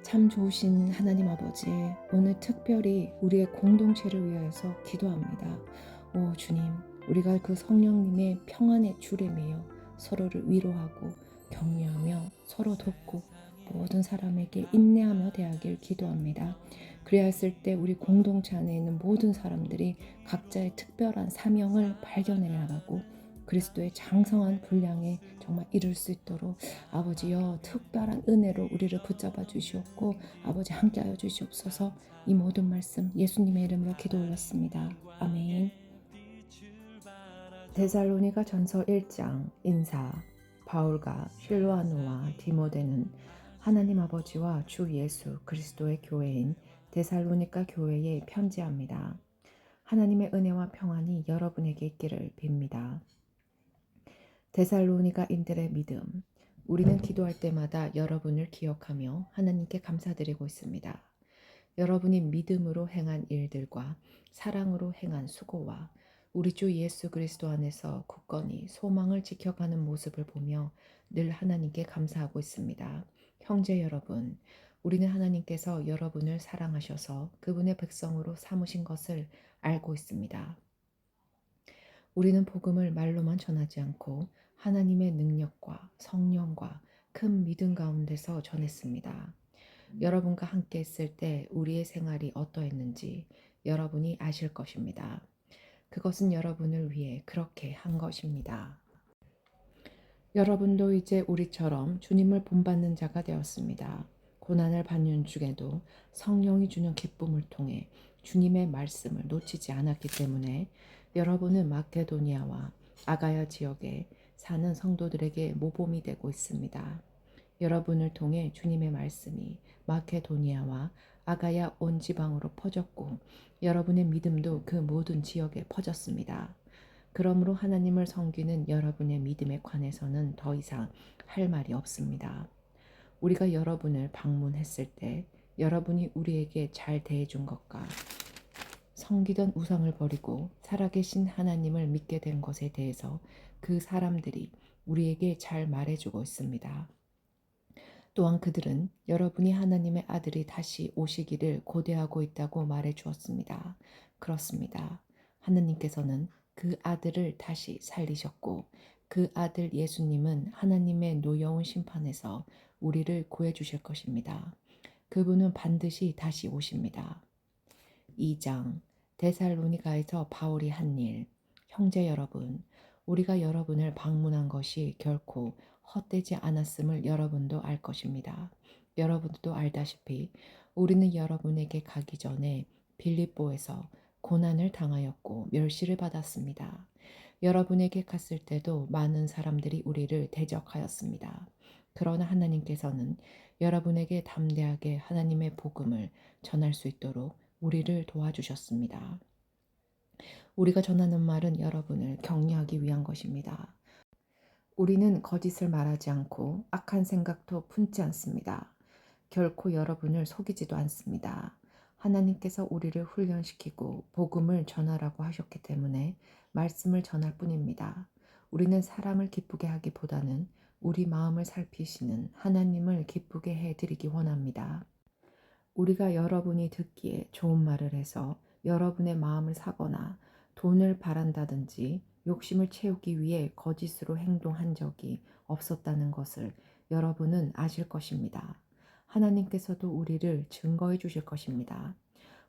참 좋으신 하나님 아버지, 오늘 특별히 우리의 공동체를 위하여서 기도합니다. 오 주님, 우리가 그 성령님의 평안의 줄에 매여 서로를 위로하고 격려하며 서로 돕고 모든 사람에게 인내하며 대하길 기도합니다. 그래야 했을 때 우리 공동체 안에 있는 모든 사람들이 각자의 특별한 사명을 발견해 나가고 그리스도의 장성한 분량에 정말 이룰 수 있도록 아버지여 특별한 은혜로 우리를 붙잡아 주시옵고 아버지 함께하여 주시옵소서. 이 모든 말씀 예수님의 이름으로 기도 올렸습니다. 아멘. 데살로니가 전서 1장 인사. 바울과 실로아노와 디모데는 하나님 아버지와 주 예수 그리스도의 교회인 데살로니가 교회에 편지합니다. 하나님의 은혜와 평안이 여러분에게 있기를 빕니다. 데살로니가인들의 믿음. 우리는 기도할 때마다 여러분을 기억하며 하나님께 감사드리고 있습니다. 여러분이 믿음으로 행한 일들과 사랑으로 행한 수고와 우리 주 예수 그리스도 안에서 굳건히 소망을 지켜가는 모습을 보며 늘 하나님께 감사하고 있습니다. 형제 여러분, 우리는 하나님께서 여러분을 사랑하셔서 그분의 백성으로 삼으신 것을 알고 있습니다. 우리는 복음을 말로만 전하지 않고 하나님의 능력과 성령과 큰 믿음 가운데서 전했습니다. 여러분과 함께 있을 때 우리의 생활이 어떠했는지 여러분이 아실 것입니다. 그것은 여러분을 위해 그렇게 한 것입니다. 여러분도 이제 우리처럼 주님을 본받는 자가 되었습니다. 고난을 받는 중에도 성령이 주는 기쁨을 통해 주님의 말씀을 놓치지 않았기 때문에 여러분은 마케도니아와 아가야 지역에 사는 성도들에게 모범이 되고 있습니다. 여러분을 통해 주님의 말씀이 마케도니아와 아가야 온 지방으로 퍼졌고 여러분의 믿음도 그 모든 지역에 퍼졌습니다. 그러므로 하나님을 섬기는 여러분의 믿음에 관해서는 더 이상 할 말이 없습니다. 우리가 여러분을 방문했을 때 여러분이 우리에게 잘 대해준 것과 섬기던 우상을 버리고 살아계신 하나님을 믿게 된 것에 대해서 그 사람들이 우리에게 잘 말해주고 있습니다. 또한 그들은 여러분이 하나님의 아들이 다시 오시기를 고대하고 있다고 말해 주었습니다. 그렇습니다. 하나님께서는 그 아들을 다시 살리셨고 그 아들 예수님은 하나님의 노여운 심판에서 우리를 구해 주실 것입니다. 그분은 반드시 다시 오십니다. 2장 데살로니가에서 바울이 한 일. 형제 여러분, 우리가 여러분을 방문한 것이 결코 헛되지 않았음을 여러분도 알 것입니다. 여러분도 알다시피 우리는 여러분에게 가기 전에 빌립보에서 고난을 당하였고 멸시를 받았습니다. 여러분에게 갔을 때도 많은 사람들이 우리를 대적하였습니다. 그러나 하나님께서는 여러분에게 담대하게 하나님의 복음을 전할 수 있도록 우리를 도와주셨습니다. 우리가 전하는 말은 여러분을 격려하기 위한 것입니다. 우리는 거짓을 말하지 않고 악한 생각도 품지 않습니다. 결코 여러분을 속이지도 않습니다. 하나님께서 우리를 훈련시키고 복음을 전하라고 하셨기 때문에 말씀을 전할 뿐입니다. 우리는 사람을 기쁘게 하기보다는 우리 마음을 살피시는 하나님을 기쁘게 해드리기 원합니다. 우리가 여러분이 듣기에 좋은 말을 해서 여러분의 마음을 사거나 돈을 바란다든지 욕심을 채우기 위해 거짓으로 행동한 적이 없었다는 것을 여러분은 아실 것입니다. 하나님께서도 우리를 증거해 주실 것입니다.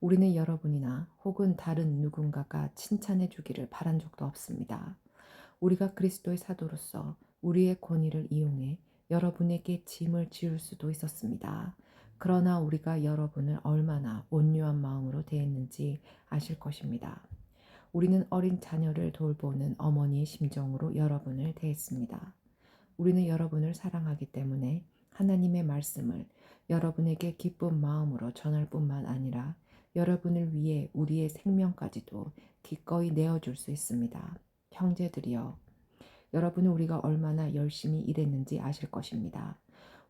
우리는 여러분이나 혹은 다른 누군가가 칭찬해 주기를 바란 적도 없습니다. 우리가 그리스도의 사도로서 우리의 권위를 이용해 여러분에게 짐을 지울 수도 있었습니다. 그러나 우리가 여러분을 얼마나 온유한 마음으로 대했는지 아실 것입니다. 우리는 어린 자녀를 돌보는 어머니의 심정으로 여러분을 대했습니다. 우리는 여러분을 사랑하기 때문에 하나님의 말씀을 여러분에게 기쁜 마음으로 전할 뿐만 아니라 여러분을 위해 우리의 생명까지도 기꺼이 내어줄 수 있습니다. 형제들이여, 여러분은 우리가 얼마나 열심히 일했는지 아실 것입니다.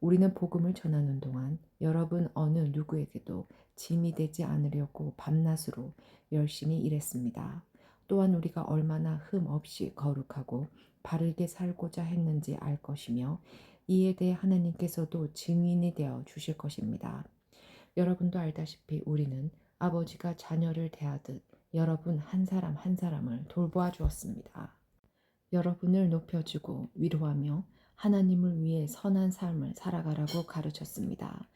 우리는 복음을 전하는 동안 여러분 어느 누구에게도 짐이 되지 않으려고 밤낮으로 열심히 일했습니다. 또한 우리가 얼마나 흠 없이 거룩하고 바르게 살고자 했는지 알 것이며 이에 대해 하나님께서도 증인이 되어 주실 것입니다. 여러분도 알다시피 우리는 아버지가 자녀를 대하듯 여러분 한 사람 한 사람을 돌보아 주었습니다. 여러분을 높여주고 위로하며 하나님을 위해 선한 삶을 살아가라고 가르쳤습니다.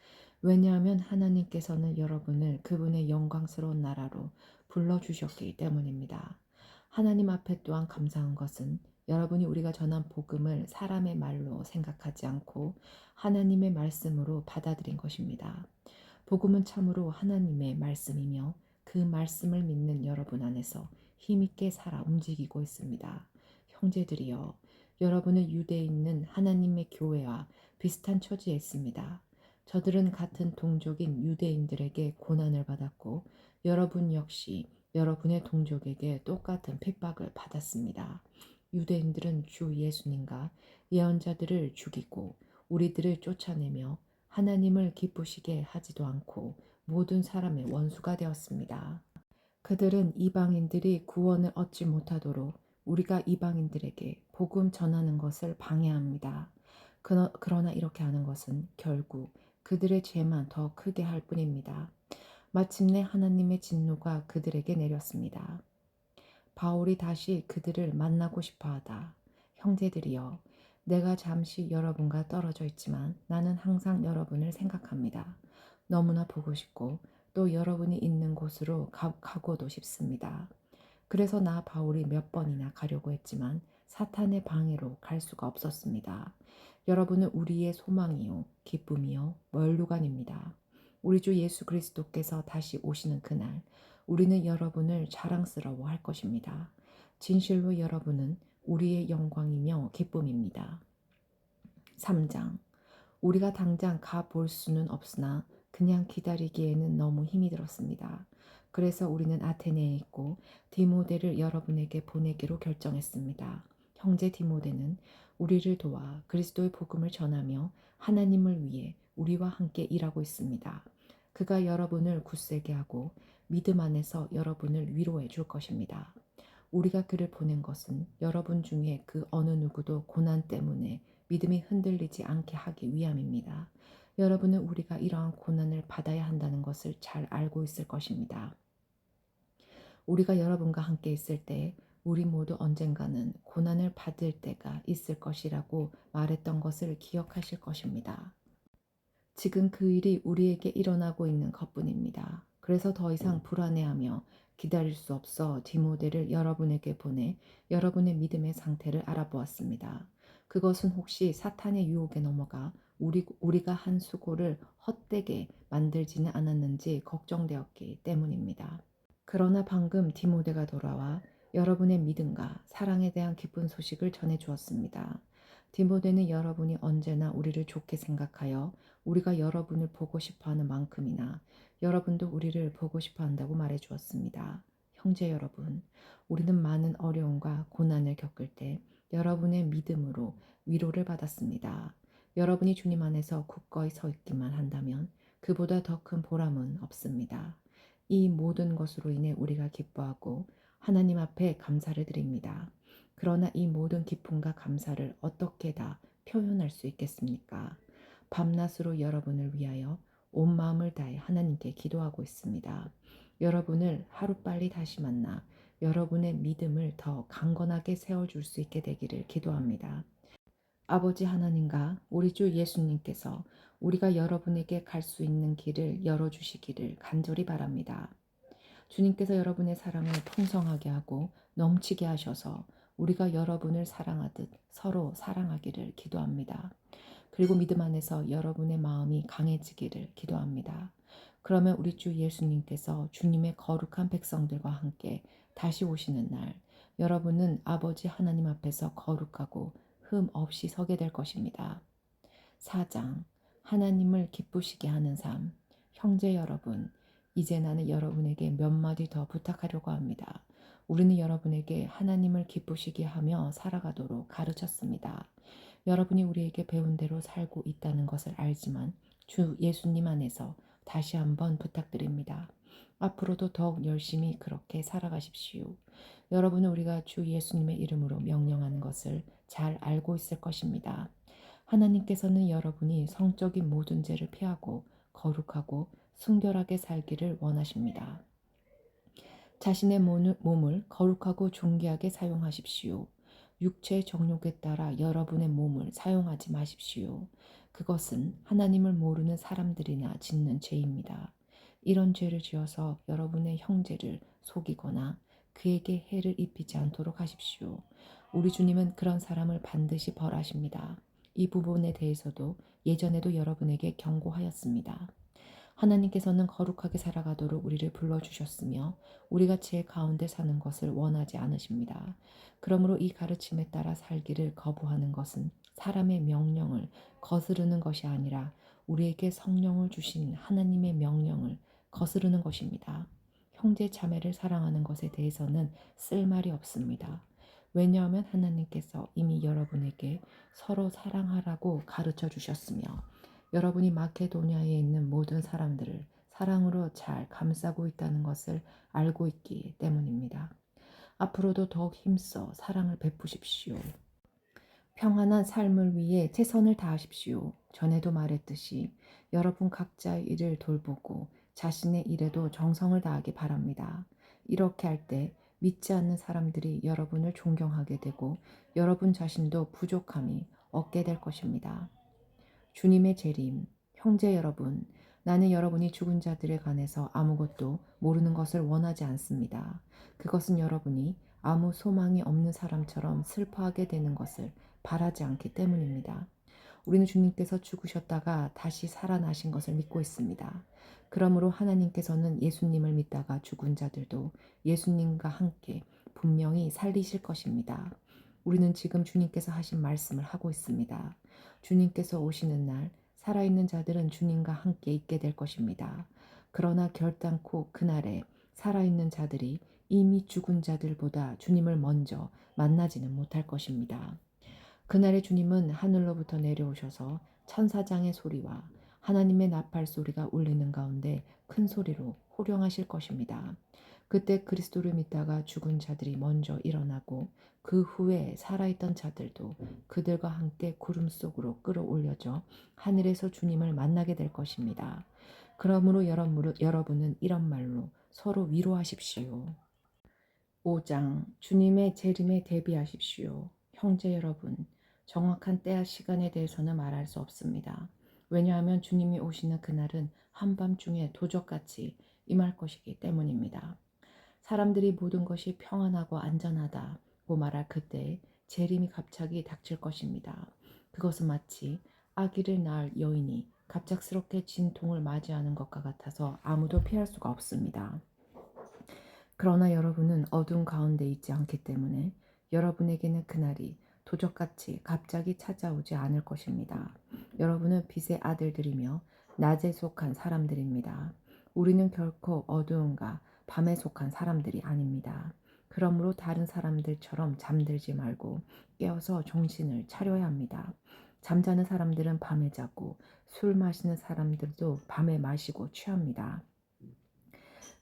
왜냐하면 하나님께서는 여러분을 그분의 영광스러운 나라로 불러주셨기 때문입니다. 하나님 앞에 또한 감사한 것은 여러분이 우리가 전한 복음을 사람의 말로 생각하지 않고 하나님의 말씀으로 받아들인 것입니다. 복음은 참으로 하나님의 말씀이며 그 말씀을 믿는 여러분 안에서 힘있게 살아 움직이고 있습니다. 형제들이여, 여러분은 유대에 있는 하나님의 교회와 비슷한 처지에 있습니다. 저들은 같은 동족인 유대인들에게 고난을 받았고 여러분 역시 여러분의 동족에게 똑같은 핍박을 받았습니다. 유대인들은 주 예수님과 예언자들을 죽이고 우리들을 쫓아내며 하나님을 기쁘시게 하지도 않고 모든 사람의 원수가 되었습니다. 그들은 이방인들이 구원을 얻지 못하도록 우리가 이방인들에게 복음 전하는 것을 방해합니다. 그러나 이렇게 하는 것은 결국 그들의 죄만 더 크게 할 뿐입니다. 마침내 하나님의 진노가 그들에게 내렸습니다. 바울이 다시 그들을 만나고 싶어 하다. 형제들이여, 내가 잠시 여러분과 떨어져 있지만 나는 항상 여러분을 생각합니다. 너무나 보고 싶고 또 여러분이 있는 곳으로 가고도 싶습니다. 그래서 나 바울이 몇 번이나 가려고 했지만 사탄의 방해로 갈 수가 없었습니다. 여러분은 우리의 소망이요, 기쁨이요, 면류관입니다. 우리 주 예수 그리스도께서 다시 오시는 그날 우리는 여러분을 자랑스러워 할 것입니다. 진실로 여러분은 우리의 영광이며 기쁨입니다. 3장. 우리가 당장 가 볼 수는 없으나 그냥 기다리기에는 너무 힘이 들었습니다. 그래서 우리는 아테네에 있고 디모데를 여러분에게 보내기로 결정했습니다. 형제 디모데는 우리를 도와 그리스도의 복음을 전하며 하나님을 위해 우리와 함께 일하고 있습니다. 그가 여러분을 굳세게 하고 믿음 안에서 여러분을 위로해 줄 것입니다. 우리가 그를 보낸 것은 여러분 중에 그 어느 누구도 고난 때문에 믿음이 흔들리지 않게 하기 위함입니다. 여러분은 우리가 이러한 고난을 받아야 한다는 것을 잘 알고 있을 것입니다. 우리가 여러분과 함께 있을 때 우리 모두 언젠가는 고난을 받을 때가 있을 것이라고 말했던 것을 기억하실 것입니다. 지금 그 일이 우리에게 일어나고 있는 것뿐입니다. 그래서 더 이상 불안해하며 기다릴 수 없어 디모데를 여러분에게 보내 여러분의 믿음의 상태를 알아보았습니다. 그것은 혹시 사탄의 유혹에 넘어가 우리가 한 수고를 헛되게 만들지는 않았는지 걱정되었기 때문입니다. 그러나 방금 디모데가 돌아와 여러분의 믿음과 사랑에 대한 기쁜 소식을 전해 주었습니다. 디모데는 여러분이 언제나 우리를 좋게 생각하여 우리가 여러분을 보고 싶어 하는 만큼이나 여러분도 우리를 보고 싶어 한다고 말해 주었습니다. 형제 여러분, 우리는 많은 어려움과 고난을 겪을 때 여러분의 믿음으로 위로를 받았습니다. 여러분이 주님 안에서 굳건히 서 있기만 한다면 그보다 더 큰 보람은 없습니다. 이 모든 것으로 인해 우리가 기뻐하고 하나님 앞에 감사를 드립니다. 그러나 이 모든 기쁨과 감사를 어떻게 다 표현할 수 있겠습니까? 밤낮으로 여러분을 위하여 온 마음을 다해 하나님께 기도하고 있습니다. 여러분을 하루빨리 다시 만나 여러분의 믿음을 더 강건하게 세워줄 수 있게 되기를 기도합니다. 아버지 하나님과 우리 주 예수님께서 우리가 여러분에게 갈 수 있는 길을 열어주시기를 간절히 바랍니다. 주님께서 여러분의 사랑을 풍성하게 하고 넘치게 하셔서 우리가 여러분을 사랑하듯 서로 사랑하기를 기도합니다. 그리고 믿음 안에서 여러분의 마음이 강해지기를 기도합니다. 그러면 우리 주 예수님께서 주님의 거룩한 백성들과 함께 다시 오시는 날 여러분은 아버지 하나님 앞에서 거룩하고 흠 없이 서게 될 것입니다. 4장. 하나님을 기쁘시게 하는 삶. 형제 여러분, 이제 나는 여러분에게 몇 마디 더 부탁하려고 합니다. 우리는 여러분에게 하나님을 기쁘시게 하며 살아가도록 가르쳤습니다. 여러분이 우리에게 배운 대로 살고 있다는 것을 알지만 주 예수님 안에서 다시 한번 부탁드립니다. 앞으로도 더욱 열심히 그렇게 살아가십시오. 여러분은 우리가 주 예수님의 이름으로 명령하는 것을 잘 알고 있을 것입니다. 하나님께서는 여러분이 성적인 모든 죄를 피하고 거룩하고 순결하게 살기를 원하십니다. 자신의 몸을 거룩하고 존귀하게 사용하십시오. 육체의 정욕에 따라 여러분의 몸을 사용하지 마십시오. 그것은 하나님을 모르는 사람들이나 짓는 죄입니다. 이런 죄를 지어서 여러분의 형제를 속이거나 그에게 해를 입히지 않도록 하십시오. 우리 주님은 그런 사람을 반드시 벌하십니다. 이 부분에 대해서도 예전에도 여러분에게 경고하였습니다. 하나님께서는 거룩하게 살아가도록 우리를 불러주셨으며 우리가 죄 가운데 사는 것을 원하지 않으십니다. 그러므로 이 가르침에 따라 살기를 거부하는 것은 사람의 명령을 거스르는 것이 아니라 우리에게 성령을 주신 하나님의 명령을 거스르는 것입니다. 형제 자매를 사랑하는 것에 대해서는 쓸 말이 없습니다. 왜냐하면 하나님께서 이미 여러분에게 서로 사랑하라고 가르쳐 주셨으며 여러분이 마케도니아에 있는 모든 사람들을 사랑으로 잘 감싸고 있다는 것을 알고 있기 때문입니다. 앞으로도 더욱 힘써 사랑을 베푸십시오. 평안한 삶을 위해 최선을 다하십시오. 전에도 말했듯이 여러분 각자의 일을 돌보고 자신의 일에도 정성을 다하기 바랍니다. 이렇게 할 때 믿지 않는 사람들이 여러분을 존경하게 되고 여러분 자신도 부족함이 없게 될 것입니다. 주님의 재림, 형제 여러분, 나는 여러분이 죽은 자들에 관해서 아무것도 모르는 것을 원하지 않습니다. 그것은 여러분이 아무 소망이 없는 사람처럼 슬퍼하게 되는 것을 바라지 않기 때문입니다. 우리는 주님께서 죽으셨다가 다시 살아나신 것을 믿고 있습니다. 그러므로 하나님께서는 예수님을 믿다가 죽은 자들도 예수님과 함께 분명히 살리실 것입니다. 우리는 지금 주님께서 하신 말씀을 하고 있습니다. 주님께서 오시는 날 살아있는 자들은 주님과 함께 있게 될 것입니다. 그러나 결단코 그날에 살아있는 자들이 이미 죽은 자들보다 주님을 먼저 만나지는 못할 것입니다. 그날의 주님은 하늘로부터 내려오셔서 천사장의 소리와 하나님의 나팔 소리가 울리는 가운데 큰 소리로 호령하실 것입니다. 그때 그리스도를 믿다가 죽은 자들이 먼저 일어나고 그 후에 살아있던 자들도 그들과 함께 구름 속으로 끌어올려져 하늘에서 주님을 만나게 될 것입니다. 그러므로 여러분은 이런 말로 서로 위로하십시오. 5장 주님의 재림에 대비하십시오. 형제 여러분, 정확한 때와 시간에 대해서는 말할 수 없습니다. 왜냐하면 주님이 오시는 그날은 한밤중에 도적같이 임할 것이기 때문입니다. 사람들이 모든 것이 평안하고 안전하다고 말할 그때 재림이 갑자기 닥칠 것입니다. 그것은 마치 아기를 낳을 여인이 갑작스럽게 진통을 맞이하는 것과 같아서 아무도 피할 수가 없습니다. 그러나 여러분은 어둠 가운데 있지 않기 때문에 여러분에게는 그날이 도적같이 갑자기 찾아오지 않을 것입니다. 여러분은 빛의 아들들이며 낮에 속한 사람들입니다. 우리는 결코 어두움과 밤에 속한 사람들이 아닙니다. 그러므로 다른 사람들처럼 잠들지 말고 깨어서 정신을 차려야 합니다. 잠자는 사람들은 밤에 자고 술 마시는 사람들도 밤에 마시고 취합니다.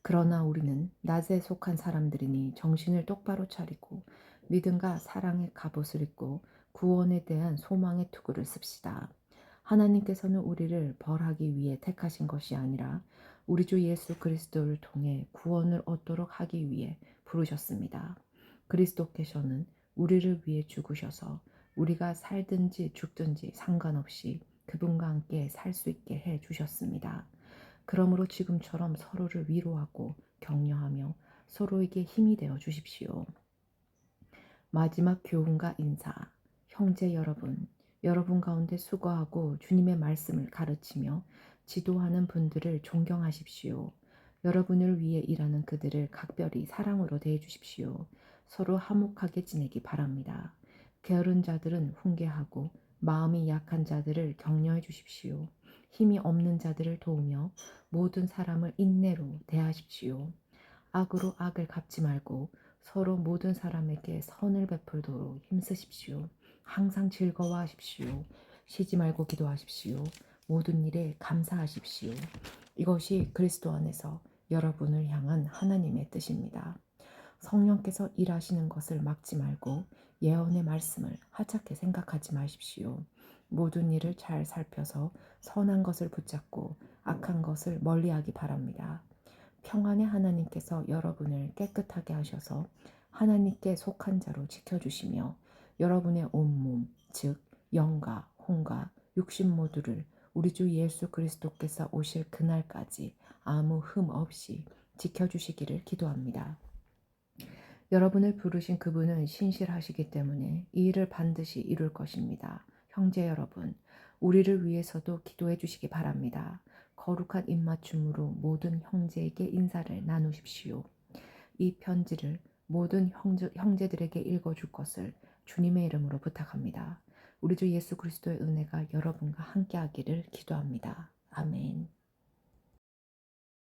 그러나 우리는 낮에 속한 사람들이니 정신을 똑바로 차리고 믿음과 사랑의 갑옷을 입고 구원에 대한 소망의 투구를 씁시다. 하나님께서는 우리를 벌하기 위해 택하신 것이 아니라 우리 주 예수 그리스도를 통해 구원을 얻도록 하기 위해 부르셨습니다. 그리스도께서는 우리를 위해 죽으셔서 우리가 살든지 죽든지 상관없이 그분과 함께 살 수 있게 해 주셨습니다. 그러므로 지금처럼 서로를 위로하고 격려하며 서로에게 힘이 되어 주십시오. 마지막 교훈과 인사. 형제 여러분, 여러분 가운데 수고하고 주님의 말씀을 가르치며 지도하는 분들을 존경하십시오. 여러분을 위해 일하는 그들을 각별히 사랑으로 대해 주십시오. 서로 화목하게 지내기 바랍니다. 게으른 자들은 훈계하고 마음이 약한 자들을 격려해 주십시오. 힘이 없는 자들을 도우며 모든 사람을 인내로 대하십시오. 악으로 악을 갚지 말고 서로 모든 사람에게 선을 베풀도록 힘쓰십시오. 항상 즐거워하십시오. 쉬지 말고 기도하십시오. 모든 일에 감사하십시오. 이것이 그리스도 안에서 여러분을 향한 하나님의 뜻입니다. 성령께서 일하시는 것을 막지 말고 예언의 말씀을 하찮게 생각하지 마십시오. 모든 일을 잘 살펴서 선한 것을 붙잡고 악한 것을 멀리하기 바랍니다. 평안의 하나님께서 여러분을 깨끗하게 하셔서 하나님께 속한 자로 지켜주시며 여러분의 온몸, 즉 영과 혼과 육신 모두를 우리 주 예수 그리스도께서 오실 그날까지 아무 흠 없이 지켜주시기를 기도합니다. 여러분을 부르신 그분은 신실하시기 때문에 이 일을 반드시 이룰 것입니다. 형제 여러분, 우리를 위해서도 기도해 주시기 바랍니다. 거룩한 입맞춤으로 모든 형제에게 인사를 나누십시오. 이 편지를 모든 형제들에게 읽어줄 것을 주님의 이름으로 부탁합니다. 우리 주 예수 그리스도의 은혜가 여러분과 함께하기를 기도합니다. 아멘.